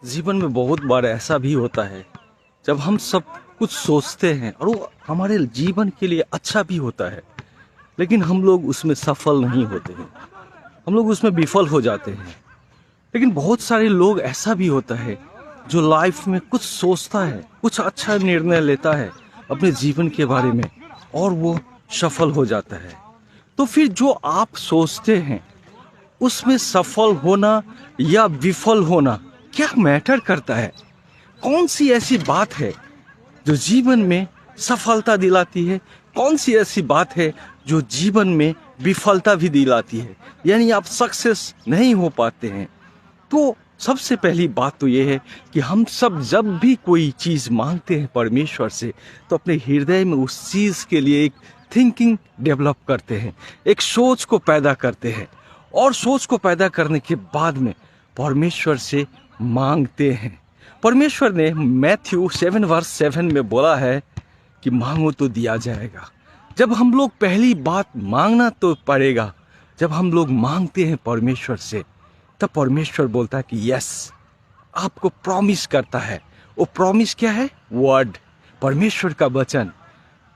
जीवन में बहुत बार ऐसा भी होता है जब हम सब कुछ सोचते हैं और वो हमारे जीवन के लिए अच्छा भी होता है, लेकिन हम लोग उसमें सफल नहीं होते हैं, हम लोग उसमें विफल हो जाते हैं। लेकिन बहुत सारे लोग ऐसा भी होता है जो लाइफ में कुछ सोचता है, कुछ अच्छा निर्णय लेता है अपने जीवन के बारे में और वो सफल हो जाता है। तो फिर जो आप सोचते हैं उसमें सफल होना या विफल होना क्या मैटर करता है? कौन सी ऐसी बात है जो जीवन में सफलता दिलाती है? कौन सी ऐसी बात है जो जीवन में विफलता भी दिलाती है, यानी आप सक्सेस नहीं हो पाते हैं? तो सबसे पहली बात तो ये है कि हम सब जब भी कोई चीज़ मांगते हैं परमेश्वर से, तो अपने हृदय में उस चीज़ के लिए एक थिंकिंग डेवलप करते हैं, एक सोच को पैदा करते हैं, और सोच को पैदा करने के बाद में परमेश्वर से मांगते हैं। परमेश्वर ने मैथ्यू 7:7 में बोला है कि मांगो तो दिया जाएगा। जब हम लोग पहली बात मांगना तो पड़ेगा, जब हम लोग मांगते हैं परमेश्वर से, तब परमेश्वर बोलता है कि यस, आपको प्रॉमिस करता है। वो प्रॉमिस क्या है? वर्ड, परमेश्वर का वचन।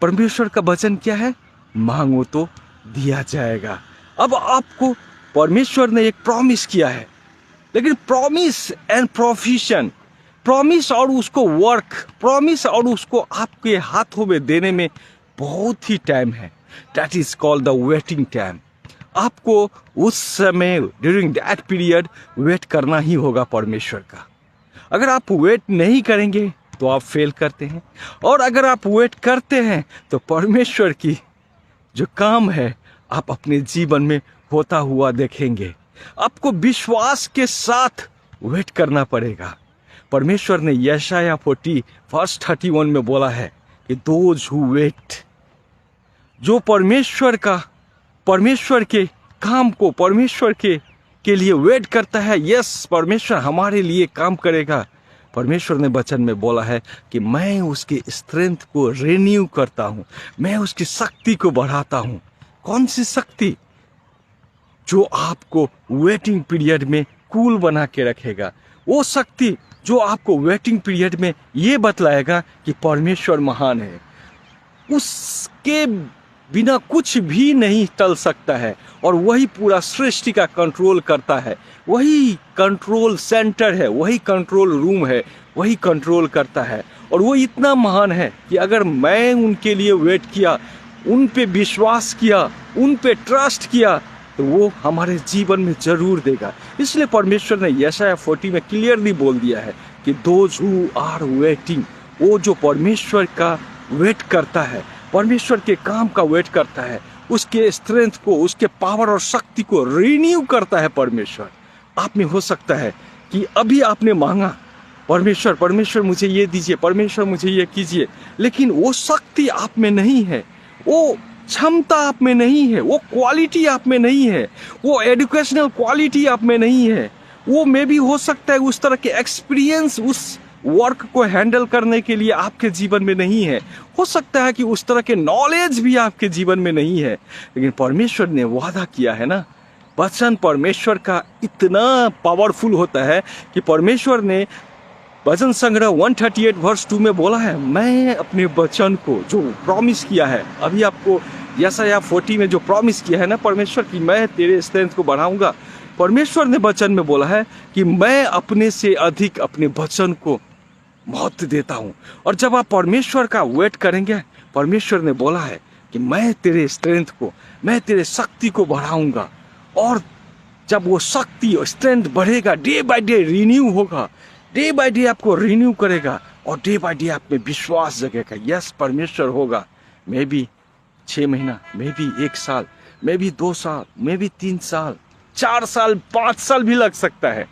परमेश्वर का वचन क्या है? मांगो तो दिया जाएगा। अब आपको परमेश्वर ने एक प्रॉमिस किया है, लेकिन प्रॉमिस एंड प्रोफिशन, प्रॉमिस और उसको वर्क, प्रॉमिस और उसको आपके हाथों में देने में बहुत ही टाइम है। That is called the waiting time. आपको उस समय ड्यूरिंग दैट पीरियड वेट करना ही होगा परमेश्वर का। अगर आप वेट नहीं करेंगे तो आप फेल करते हैं, और अगर आप वेट करते हैं तो परमेश्वर की जो काम है आप अपने जीवन में होता हुआ देखेंगे। आपको विश्वास के साथ वेट करना पड़ेगा। परमेश्वर ने यशाया 40:31 में बोला है कि दोज हु वेट, जो परमेश्वर के काम को, परमेश्वर के लिए वेट करता है, यस, परमेश्वर हमारे लिए काम करेगा। परमेश्वर ने वचन में बोला है कि मैं उसके स्ट्रेंथ को रिन्यू करता हूं, मैं उसकी शक्ति को बढ़ाता हूं। कौन सी शक्ति? जो आपको वेटिंग पीरियड में कूल बना के रखेगा। वो शक्ति जो आपको वेटिंग पीरियड में ये बतलाएगा कि परमेश्वर महान है, उसके बिना कुछ भी नहीं टल सकता है, और वही पूरा सृष्टि का कंट्रोल करता है। वही कंट्रोल सेंटर है, वही कंट्रोल रूम है, वही कंट्रोल करता है। और वो इतना महान है कि अगर मैं उनके लिए वेट किया, उन पे विश्वास किया, उन पे ट्रस्ट किया, तो वो हमारे जीवन में जरूर देगा। इसलिए परमेश्वर ने यशाया 40 में क्लियरली बोल दिया है कि दोज हु आर वेटिंग, वो जो परमेश्वर का वेट करता है, परमेश्वर के काम का वेट करता है, उसके स्ट्रेंथ को, उसके पावर और शक्ति को रिन्यू करता है परमेश्वर। आप में हो सकता है कि अभी आपने मांगा, परमेश्वर मुझे ये दीजिए, परमेश्वर मुझे ये कीजिए, लेकिन वो शक्ति आप में नहीं है, वो क्षमता आप में नहीं है, वो क्वालिटी आप में नहीं है, वो एजुकेशनल क्वालिटी आप में नहीं है, वो मे भी हो सकता है उस तरह के एक्सपीरियंस उस वर्क को हैंडल करने के लिए आपके जीवन में नहीं है। हो सकता है कि उस तरह के नॉलेज भी आपके जीवन में नहीं है, लेकिन परमेश्वर ने वादा किया है ना। वचन परमेश्वर का इतना पावरफुल होता है कि परमेश्वर ने वचन संग्रह 138:2 में बोला है, मैं अपने वचन को जो प्रॉमिस किया है, अभी आपको यशाया 40 में जो प्रॉमिस किया है ना परमेश्वर की, मैं तेरे स्ट्रेंथ को बढ़ाऊंगा। परमेश्वर ने वचन में बोला है कि मैं अपने से अधिक अपने वचन को महत्व देता हूं। और जब आप परमेश्वर का वेट करेंगे, परमेश्वर ने बोला है कि मैं तेरे स्ट्रेंथ को, मैं तेरे शक्ति को बढ़ाऊंगा। और जब वो शक्ति और स्ट्रेंथ बढ़ेगा, डे बाय डे रिन्यू होगा, डे बाय डे आपको रिन्यू करेगा, और डे बाय डे आप में विश्वास जगेगा, यस परमेश्वर होगा। मे बी 6 महीना, मे बी 1 साल, मे बी 2 साल, मे बी 3 साल, 4 साल, 5 साल भी लग सकता है।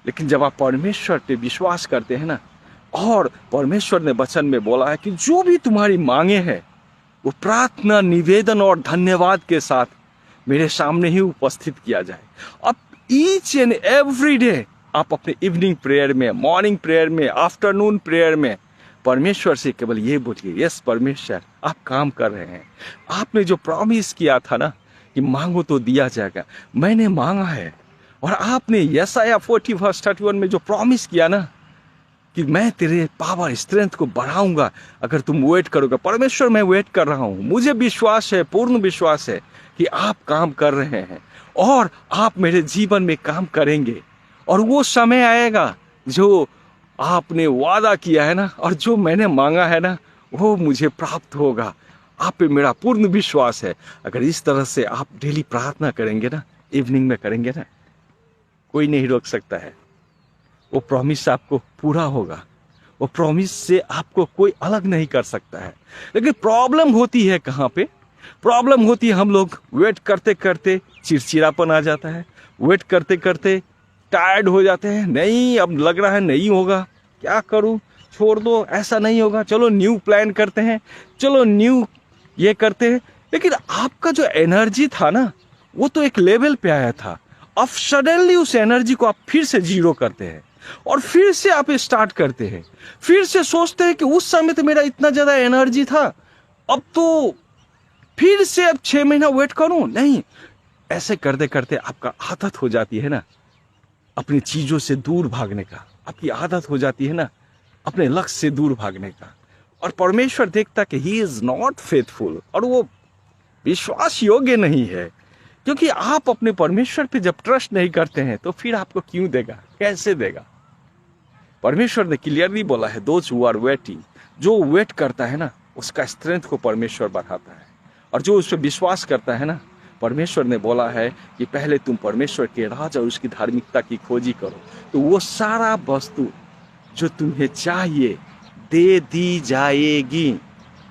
लेकिन जब आप परमेश्वर पे विश्वास करते हैं ना, और परमेश्वर ने वचन में बोला है कि जो भी तुम्हारी मांगे हैं वो प्रार्थना, निवेदन और धन्यवाद के साथ मेरे सामने ही उपस्थित किया जाए। अब ईच एंड एवरी डे आप अपने इवनिंग प्रेयर में, मॉर्निंग प्रेयर में, आफ्टरनून प्रेयर में परमेश्वर से केवल ये बोलिए, यस परमेश्वर आप काम कर रहे हैं। आपने जो प्रॉमिस किया था ना कि मांगो तो दिया जाएगा, मैंने मांगा है और आपने यशायाह 40:31 में जो प्रॉमिस किया ना कि मैं तेरे पावर स्ट्रेंथ को बढ़ाऊंगा अगर तुम वेट करोगे। परमेश्वर, मैं वेट कर रहा हूं, मुझे विश्वास है, पूर्ण विश्वास है कि आप काम कर रहे हैं और आप मेरे जीवन में काम करेंगे और वो समय आएगा जो आपने वादा किया है ना और जो मैंने मांगा है ना वो मुझे प्राप्त होगा। आप पे मेरा पूर्ण विश्वास है। अगर इस तरह से आप डेली प्रार्थना करेंगे ना, इवनिंग में करेंगे ना, कोई नहीं रोक सकता है। वो प्रॉमिस आपको पूरा होगा। वो प्रॉमिस से आपको कोई अलग नहीं कर सकता है। लेकिन प्रॉब्लम होती है कहाँ पे? प्रॉब्लम होती है हम लोग वेट करते करते चिड़चिड़ापन आ जाता है, वेट करते करते टायर्ड हो जाते हैं। नहीं, अब लग रहा है नहीं होगा, क्या करूं, छोड़ दो, ऐसा नहीं होगा, चलो न्यू प्लान करते हैं, चलो न्यू ये करते हैं। लेकिन आपका जो एनर्जी था ना वो तो एक लेवल पे आया था। अब सडनली उस एनर्जी को आप फिर से जीरो करते हैं और फिर से आप स्टार्ट करते हैं, फिर से सोचते हैं कि उस समय तो मेरा इतना ज्यादा एनर्जी था, अब तो फिर से अब 6 महीना वेट करूं। नहीं, ऐसे करते करते आपका आदत हो जाती है ना अपनी चीजों से दूर भागने का, आपकी आदत हो जाती है ना अपने लक्ष्य से दूर भागने का। और परमेश्वर देखता कि ही इज नॉट फेथफुल, और वो विश्वास योग्य नहीं है। क्योंकि आप अपने परमेश्वर पे जब ट्रस्ट नहीं करते हैं तो फिर आपको क्यों देगा, कैसे देगा? परमेश्वर ने क्लियरली बोला है, दोज हु आर वेटिंग, जो वेट करता है ना उसका स्ट्रेंथ को परमेश्वर बढ़ाता है। और जो उस पर विश्वास करता है ना, परमेश्वर ने बोला है कि पहले तुम परमेश्वर के राज और उसकी धार्मिकता की खोजी करो तो वो सारा वस्तु जो तुम्हें चाहिए दे दी जाएगी।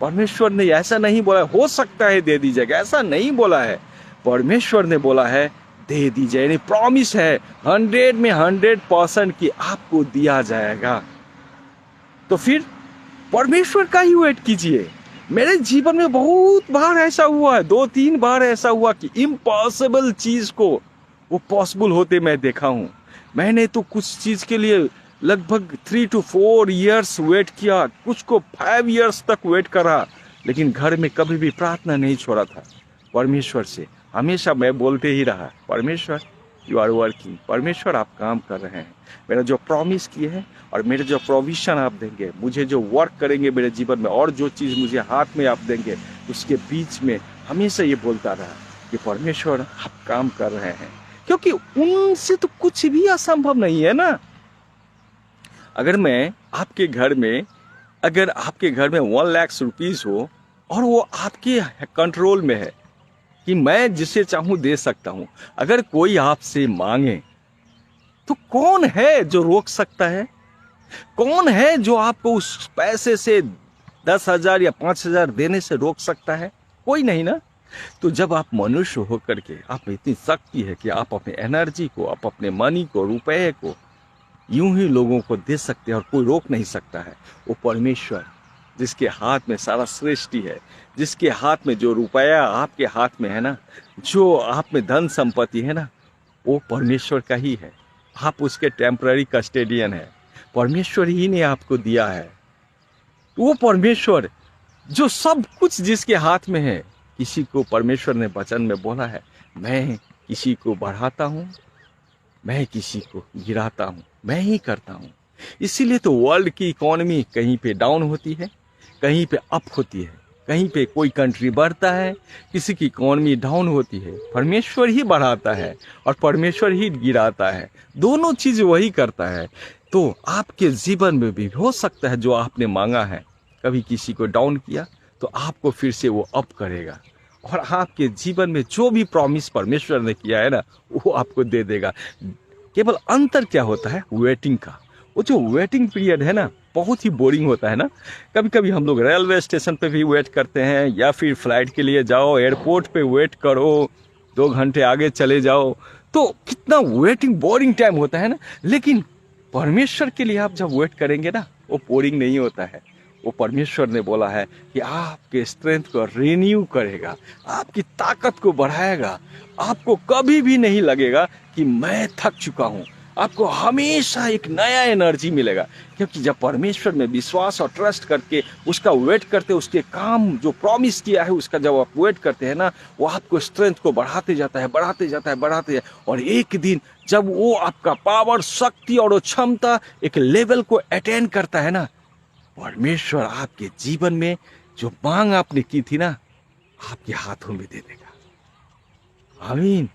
परमेश्वर ने ऐसा नहीं बोला हो सकता है दे दी जाएगा, ऐसा नहीं बोला है। परमेश्वर ने बोला है दे दी जाए, यानी प्रॉमिस है 100 में 100% कि आपको दिया जाएगा। तो फिर परमेश्वर का ही वेट कीजिए। मेरे जीवन में बहुत बार ऐसा हुआ है, 2-3 बार ऐसा हुआ कि इम्पॉसिबल चीज को वो पॉसिबल होते मैं देखा हूं। मैंने तो कुछ चीज के लिए लगभग 3 to 4 years वेट किया, कुछ को 5 years तक वेट करा, लेकिन घर में कभी भी प्रार्थना नहीं छोड़ा था परमेश्वर से। हमेशा मैं बोलते ही रहा, परमेश्वर यू आर वर्किंग, परमेश्वर आप काम कर रहे हैं, मेरा जो प्रॉमिस किए हैं और मेरे जो प्रोविजन आप देंगे, मुझे जो वर्क करेंगे मेरे जीवन में और जो चीज़ मुझे हाथ में आप देंगे, उसके बीच में हमेशा ये बोलता रहा कि परमेश्वर आप काम कर रहे हैं। क्योंकि उनसे तो कुछ भी असंभव नहीं है ना। अगर आपके घर में 1 लाख रुपीस हो और वो आपके कंट्रोल में है कि मैं जिसे चाहूं दे सकता हूं, अगर कोई आपसे मांगे तो कौन है जो रोक सकता है? कौन है जो आपको उस पैसे से 10,000 या 5,000 देने से रोक सकता है? कोई नहीं ना। तो जब आप मनुष्य होकर के आप में इतनी शक्ति है कि आप अपने एनर्जी को, आप अपने मनी को, रुपए को यूं ही लोगों को दे सकते हैं और कोई रोक नहीं सकता है। वो परमेश्वर जिसके हाथ में सारा सृष्टि है, जिसके हाथ में जो रुपया आपके हाथ में है ना, जो आप में धन संपत्ति है ना, वो परमेश्वर का ही है। आप उसके टेम्पररी कस्टोडियन है। परमेश्वर ही ने आपको दिया है। वो परमेश्वर जो सब कुछ जिसके हाथ में है, किसी को परमेश्वर ने वचन में बोला है, मैं किसी को बढ़ाता हूँ, मैं किसी को गिराता हूँ, मैं ही करता हूँ। इसीलिए तो वर्ल्ड की इकोनॉमी कहीं पे डाउन होती है, कहीं पे अप होती है, कहीं पे कोई कंट्री बढ़ता है, किसी की इकोनॉमी डाउन होती है। परमेश्वर ही बढ़ाता है और परमेश्वर ही गिराता है, दोनों चीज वही करता है। तो आपके जीवन में भी हो सकता है जो आपने मांगा है, कभी किसी को डाउन किया तो आपको फिर से वो अप करेगा और आपके जीवन में जो भी प्रॉमिस परमेश्वर ने किया है ना वो आपको दे देगा। केवल अंतर क्या होता है? वेटिंग का। वो जो वेटिंग पीरियड है ना बहुत ही बोरिंग होता है ना। कभी कभी हम लोग रेलवे स्टेशन पे भी वेट करते हैं, या फिर फ्लाइट के लिए जाओ एयरपोर्ट पे वेट करो, 2 घंटे आगे चले जाओ, तो कितना वेटिंग बोरिंग टाइम होता है ना। लेकिन परमेश्वर के लिए आप जब वेट करेंगे ना वो बोरिंग नहीं होता है। वो परमेश्वर ने बोला है कि आपके स्ट्रेंथ को रिन्यू करेगा, आपकी ताकत को बढ़ाएगा। आपको कभी भी नहीं लगेगा कि मैं थक चुका हूँ, आपको हमेशा एक नया एनर्जी मिलेगा। क्योंकि जब परमेश्वर में विश्वास और ट्रस्ट करके उसका वेट करते, उसके काम जो प्रॉमिस किया है उसका जब आप वेट करते हैं ना, वो आपको स्ट्रेंथ को बढ़ाते जाता है, बढ़ाते जाता है, बढ़ाते जाता है। और एक दिन जब वो आपका पावर, शक्ति और वो क्षमता एक लेवल को अटेन करता है ना, परमेश्वर आपके जीवन में जो मांग आपने की थी ना, आपके हाथों में दे देगा। आमीन।